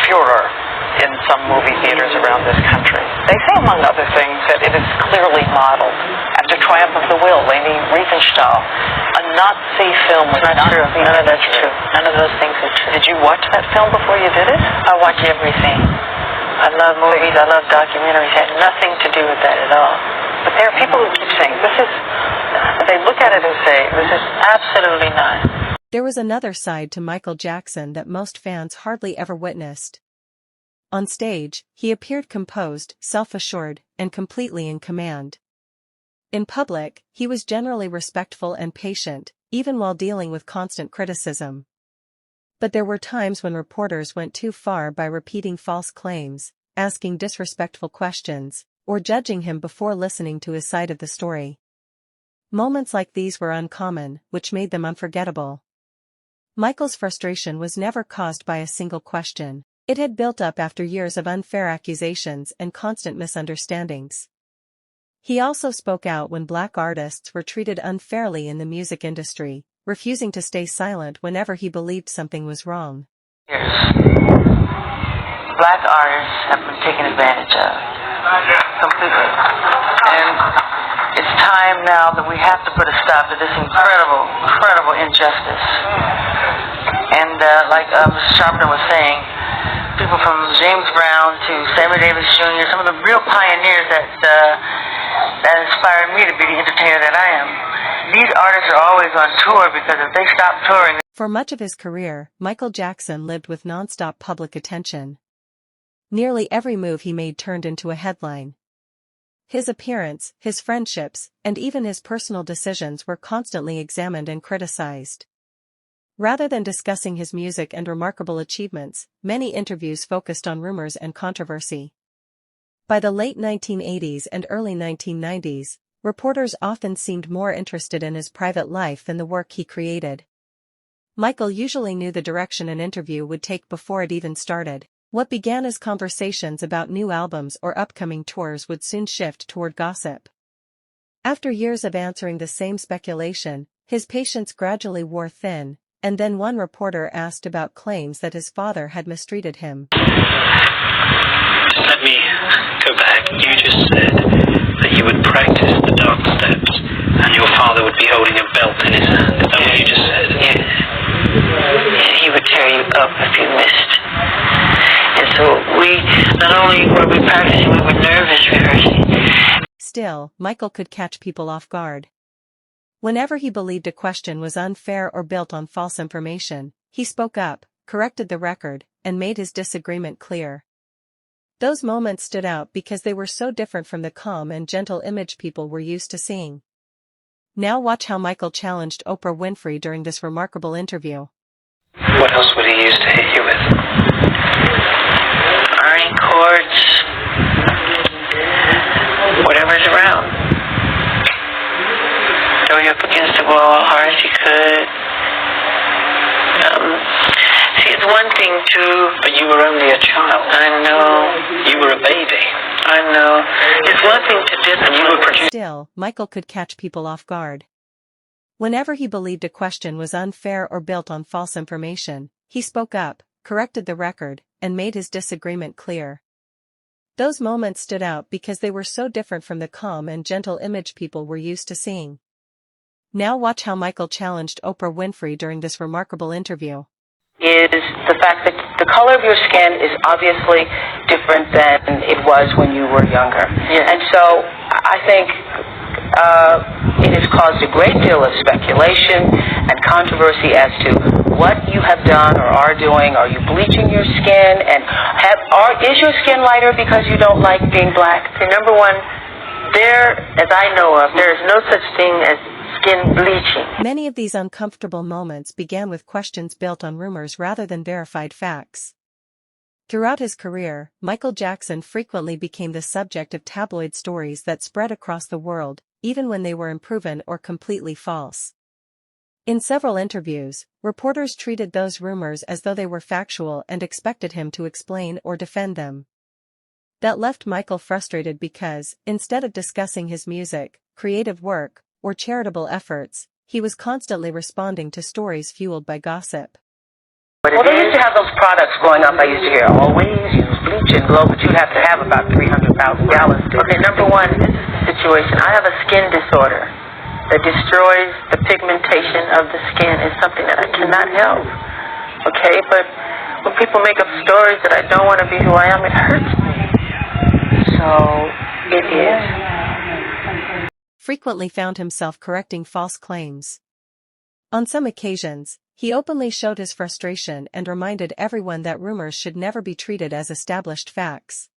furor in some movie theaters around this country. They say, among other things, that it is clearly modeled after Triumph of the Will, Leni Riefenstahl, a Nazi film. It's not true. None of that's true. None of those things are true. Did you watch that film before you did it? I watch everything. I love movies. I love documentaries. It had nothing to do with that at all. But there are people who keep saying, they look at it and say, this is absolutely not. There was another side to Michael Jackson that most fans hardly ever witnessed. On stage, he appeared composed, self-assured, and completely in command. In public, he was generally respectful and patient, even while dealing with constant criticism. But there were times when reporters went too far by repeating false claims, asking disrespectful questions, or judging him before listening to his side of the story. Moments like these were uncommon, which made them unforgettable. Michael's frustration was never caused by a single question. It had built up after years of unfair accusations and constant misunderstandings. He also spoke out when black artists were treated unfairly in the music industry, refusing to stay silent whenever he believed something was wrong. Yes. Black artists have been taken advantage of. Completely. And it's time now that we have to put a stop to this incredible injustice. And like Mr. Sharpton was saying, people from James Brown to Sammy Davis Jr., some of the real pioneers that inspired me to be the entertainer that I am. These artists are always on tour because if they stop touring... For much of his career, Michael Jackson lived with non-stop public attention. Nearly every move he made turned into a headline. His appearance, his friendships, and even his personal decisions were constantly examined and criticized. Rather than discussing his music and remarkable achievements, many interviews focused on rumors and controversy. By the late 1980s and early 1990s, reporters often seemed more interested in his private life than the work he created. Michael usually knew the direction an interview would take before it even started. What began as conversations about new albums or upcoming tours would soon shift toward gossip. After years of answering the same speculation, his patience gradually wore thin, and then one reporter asked about claims that his father had mistreated him. Let me go back. You just said that you would practice the dark steps, and your father would be holding a belt in his hand. Is that what you just said? Yes. Yeah, he would tear you up if you missed. And so not only were we practicing, we were nervous rehearsing. Still, Michael could catch people off guard. Whenever he believed a question was unfair or built on false information, he spoke up, corrected the record, and made his disagreement clear. Those moments stood out because they were so different from the calm and gentle image people were used to seeing. Now watch how Michael challenged Oprah Winfrey during this remarkable interview. What else would he use to hit you with? Ironing cords. Whatever's around. Throw you up against the wall as hard as you could. See, it's one thing to... But you were only a child. I know. You were a baby. I know. It's one thing to discipline. You were producing... Still, Michael could catch people off guard. Whenever he believed a question was unfair or built on false information, he spoke up, corrected the record, and made his disagreement clear. Those moments stood out because they were so different from the calm and gentle image people were used to seeing. Now watch how Michael challenged Oprah Winfrey during this remarkable interview. Is the fact that the color of your skin is obviously different than it was when you were younger. Yes. And so I think it has caused a great deal of speculation and controversy as to what you have done or are doing. Are you bleaching your skin? And is your skin lighter because you don't like being black? See, number one, as I know of, there is no such thing as skin bleaching. Many of these uncomfortable moments began with questions built on rumors rather than verified facts. Throughout his career, Michael Jackson frequently became the subject of tabloid stories that spread across the world, even when they were unproven or completely false. In several interviews, reporters treated those rumors as though they were factual and expected him to explain or defend them. That left Michael frustrated because, instead of discussing his music, creative work, or charitable efforts, he was constantly responding to stories fueled by gossip. Well, they used to have those products growing up. I used to hear, always use bleach and glow, but you have to have about 300,000 gallons. Okay, number one, this is the situation. I have a skin disorder that destroys the pigmentation of the skin. It's something that I cannot help. Okay, but when people make up stories that I don't want to be who I am, it hurts me. So, it is. Frequently found himself correcting false claims. On some occasions, he openly showed his frustration and reminded everyone that rumors should never be treated as established facts.